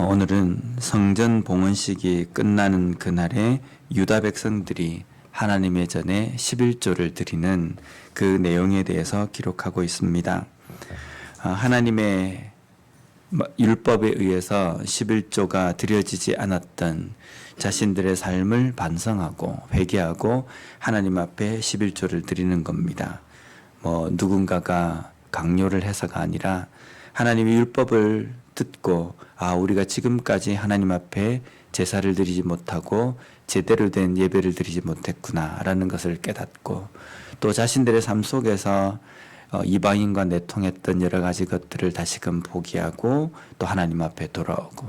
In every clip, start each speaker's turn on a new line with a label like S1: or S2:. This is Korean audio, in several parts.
S1: 오늘은 성전 봉헌식이 끝나는 그날에 유다 백성들이 하나님의 전에 11조를 드리는 그 내용에 대해서 기록하고 있습니다. 하나님의 율법에 의해서 11조가 드려지지 않았던 자신들의 삶을 반성하고 회개하고 하나님 앞에 11조를 드리는 겁니다. 누군가가 강요를 해서가 아니라 하나님의 율법을 듣고 우리가 지금까지 하나님 앞에 제사를 드리지 못하고 제대로 된 예배를 드리지 못했구나 라는 것을 깨닫고 또 자신들의 삶 속에서 이방인과 내통했던 여러 가지 것들을 다시금 포기하고 또 하나님 앞에 돌아오고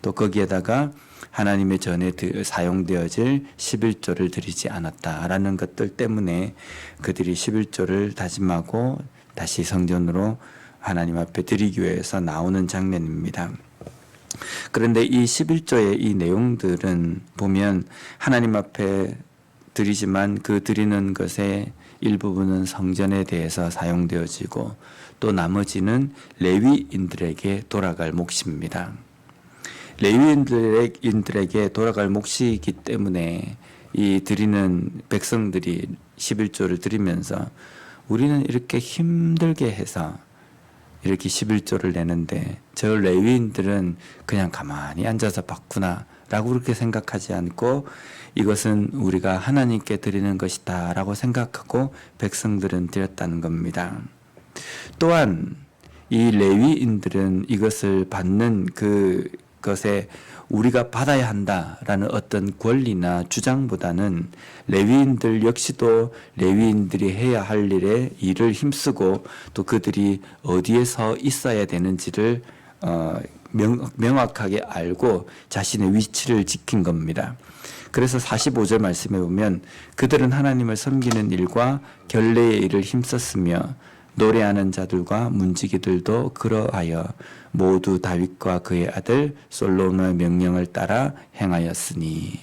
S1: 또 거기에다가 하나님의 전에 사용되어질 11조를 드리지 않았다라는 것들 때문에 그들이 11조를 다짐하고 다시 성전으로 하나님 앞에 드리기 위해서 나오는 장면입니다. 그런데 이 11조의 이 내용들은 보면 하나님 앞에 드리지만 그 드리는 것의 일부분은 성전에 대해서 사용되어지고 또 나머지는 레위인들에게 돌아갈 몫입니다. 레위인들에게 돌아갈 몫이기 때문에 이 드리는 백성들이 11조를 드리면서 우리는 이렇게 힘들게 해서 이렇게 11조를 내는데 저 레위인들은 그냥 가만히 앉아서 받구나 라고 그렇게 생각하지 않고 이것은 우리가 하나님께 드리는 것이다 라고 생각하고 백성들은 드렸다는 겁니다. 또한 이 레위인들은 이것을 받는 그것에 우리가 받아야 한다라는 어떤 권리나 주장보다는 레위인들 역시도 레위인들이 해야 할 일을 힘쓰고 또 그들이 어디에 서 있어야 되는지를 명확하게 알고 자신의 위치를 지킨 겁니다. 그래서 45절 말씀에 보면 그들은 하나님을 섬기는 일과 결례의 일을 힘썼으며 노래하는 자들과 문지기들도 그러하여 모두 다윗과 그의 아들 솔로몬의 명령을 따라 행하였으니.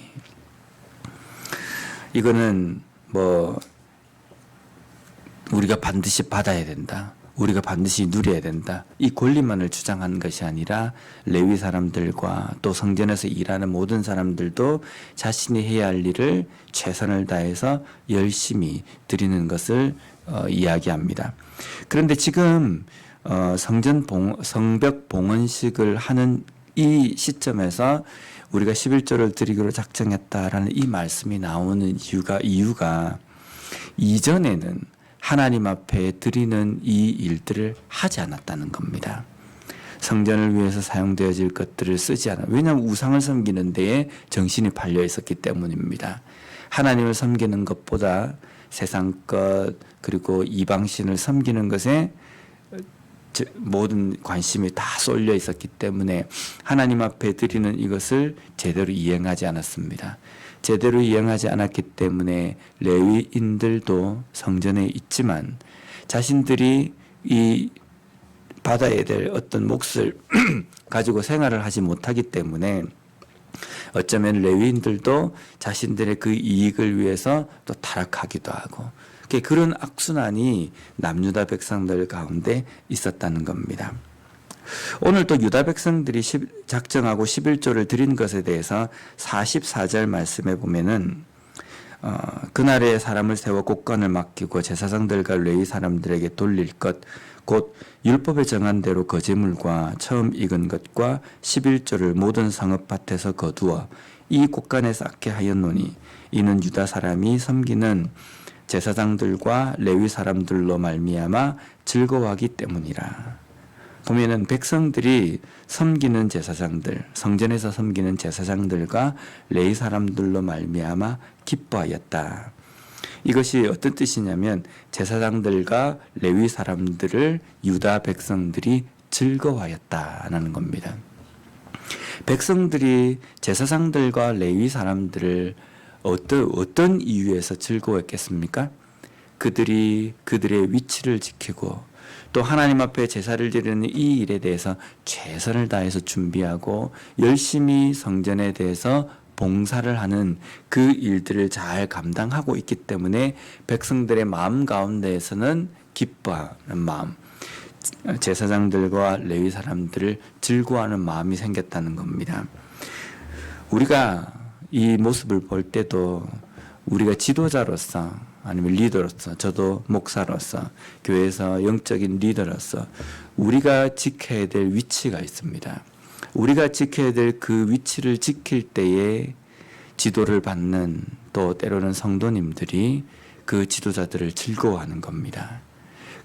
S1: 이거는 우리가 반드시 받아야 된다. 우리가 반드시 누려야 된다. 이 권리만을 주장한 것이 아니라 레위 사람들과 또 성전에서 일하는 모든 사람들도 자신이 해야 할 일을 최선을 다해서 열심히 드리는 것을 이야기합니다. 그런데 지금 성벽 봉헌식을 하는 이 시점에서 우리가 11조를 드리기로 작정했다라는 이 말씀이 나오는 이유가 이전에는 하나님 앞에 드리는 이 일들을 하지 않았다는 겁니다. 성전을 위해서 사용되어질 것들을 쓰지 않아. 왜냐하면 우상을 섬기는 데에 정신이 팔려 있었기 때문입니다. 하나님을 섬기는 것보다 세상 것 그리고 이방신을 섬기는 것에 모든 관심이 다 쏠려 있었기 때문에 하나님 앞에 드리는 이것을 제대로 이행하지 않았습니다. 제대로 이행하지 않았기 때문에 레위인들도 성전에 있지만 자신들이 이 받아야 될 어떤 몫을 가지고 생활을 하지 못하기 때문에 어쩌면 레위인들도 자신들의 그 이익을 위해서 또 타락하기도 하고 그런 악순환이 남유다 백성들 가운데 있었다는 겁니다. 오늘 또 유다 백성들이 작정하고 11조를 드린 것에 대해서 44절 말씀에 보면은 그날에 사람을 세워 곳간을 맡기고 제사장들과 레위 사람들에게 돌릴 것 곧 율법에 정한 대로 거제물과 처음 익은 것과 11조를 모든 성읍밭에서 거두어 이 곳간에 쌓게 하였노니 이는 유다 사람이 섬기는 제사장들과 레위 사람들로 말미암아 즐거워하기 때문이라. 보면은 백성들이 섬기는 제사장들, 성전에서 섬기는 제사장들과 레위 사람들로 말미암아 기뻐하였다. 이것이 어떤 뜻이냐면 제사장들과 레위 사람들을 유다 백성들이 즐거워하였다라는 겁니다. 백성들이 제사장들과 레위 사람들을 어떤 이유에서 즐거워했겠습니까? 그들이 그들의 위치를 지키고 또 하나님 앞에 제사를 드리는 이 일에 대해서 최선을 다해서 준비하고 열심히 성전에 대해서 봉사를 하는 그 일들을 잘 감당하고 있기 때문에 백성들의 마음 가운데에서는 기뻐하는 마음, 제사장들과 레위 사람들을 즐거워하는 마음이 생겼다는 겁니다. 우리가 이 모습을 볼 때도 우리가 지도자로서 아니면 리더로서, 저도 목사로서, 교회에서 영적인 리더로서 우리가 지켜야 될 위치가 있습니다. 우리가 지켜야 될 그 위치를 지킬 때에 지도를 받는, 또 때로는 성도님들이 그 지도자들을 즐거워하는 겁니다.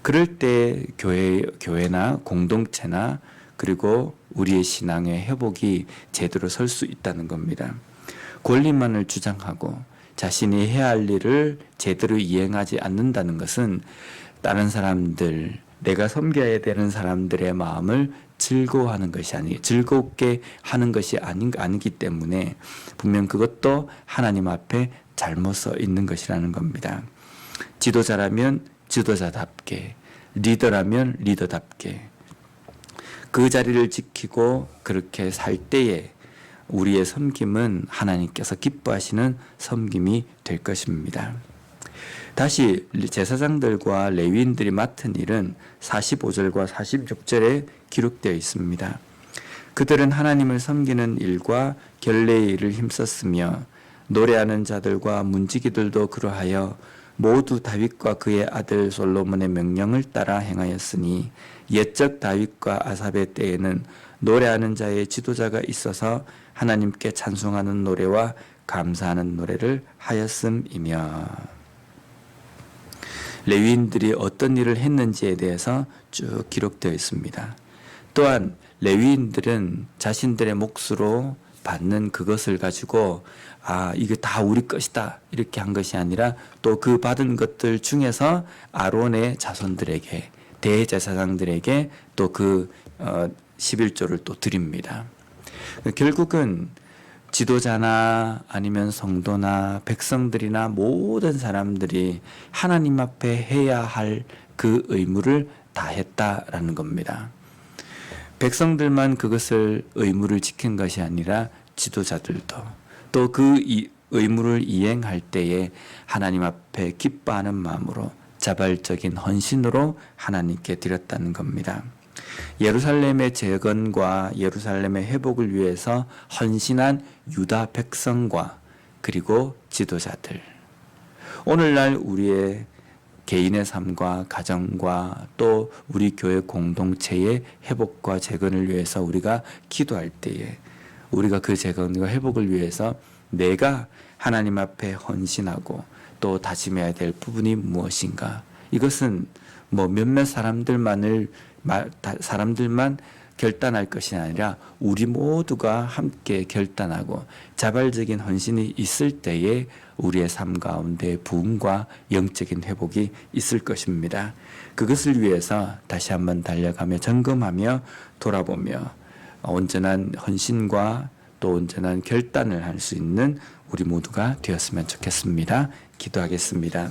S1: 그럴 때 교회나 공동체나 그리고 우리의 신앙의 회복이 제대로 설 수 있다는 겁니다. 권리만을 주장하고 자신이 해야 할 일을 제대로 이행하지 않는다는 것은 다른 사람들, 내가 섬겨야 되는 사람들의 마음을 즐거워하는 것이 즐겁게 하는 것이 아니기 때문에 분명 그것도 하나님 앞에 잘못 서 있는 것이라는 겁니다. 지도자라면 지도자답게, 리더라면 리더답게 그 자리를 지키고 그렇게 살 때에 우리의 섬김은 하나님께서 기뻐하시는 섬김이 될 것입니다. 다시 제사장들과 레위인들이 맡은 일은 45절과 46절에 기록되어 있습니다. 그들은 하나님을 섬기는 일과 결례의 일을 힘썼으며 노래하는 자들과 문지기들도 그러하여 모두 다윗과 그의 아들 솔로몬의 명령을 따라 행하였으니 옛적 다윗과 아삽의 때에는 노래하는 자의 지도자가 있어서 하나님께 찬송하는 노래와 감사하는 노래를 하였음이며, 레위인들이 어떤 일을 했는지에 대해서 쭉 기록되어 있습니다. 또한 레위인들은 자신들의 몫으로 받는 그것을 가지고 이게 다 우리 것이다 이렇게 한 것이 아니라 또 그 받은 것들 중에서 아론의 자손들에게, 대제사장들에게 또 그 11조를 또 드립니다. 결국은 지도자나 아니면 성도나 백성들이나 모든 사람들이 하나님 앞에 해야 할 그 의무를 다했다라는 겁니다. 백성들만 그것을 의무를 지킨 것이 아니라 지도자들도 또 그 의무를 이행할 때에 하나님 앞에 기뻐하는 마음으로 자발적인 헌신으로 하나님께 드렸다는 겁니다. 예루살렘의 재건과 예루살렘의 회복을 위해서 헌신한 유다 백성과 그리고 지도자들, 오늘날 우리의 개인의 삶과 가정과 또 우리 교회 공동체의 회복과 재건을 위해서 우리가 기도할 때에 우리가 그 재건과 회복을 위해서 내가 하나님 앞에 헌신하고 또 다짐해야 될 부분이 무엇인가? 이것은 몇몇 사람들만 결단할 것이 아니라 우리 모두가 함께 결단하고 자발적인 헌신이 있을 때에 우리의 삶 가운데 부흥과 영적인 회복이 있을 것입니다. 그것을 위해서 다시 한번 달려가며 점검하며 돌아보며 온전한 헌신과 또 온전한 결단을 할 수 있는 우리 모두가 되었으면 좋겠습니다. 기도하겠습니다.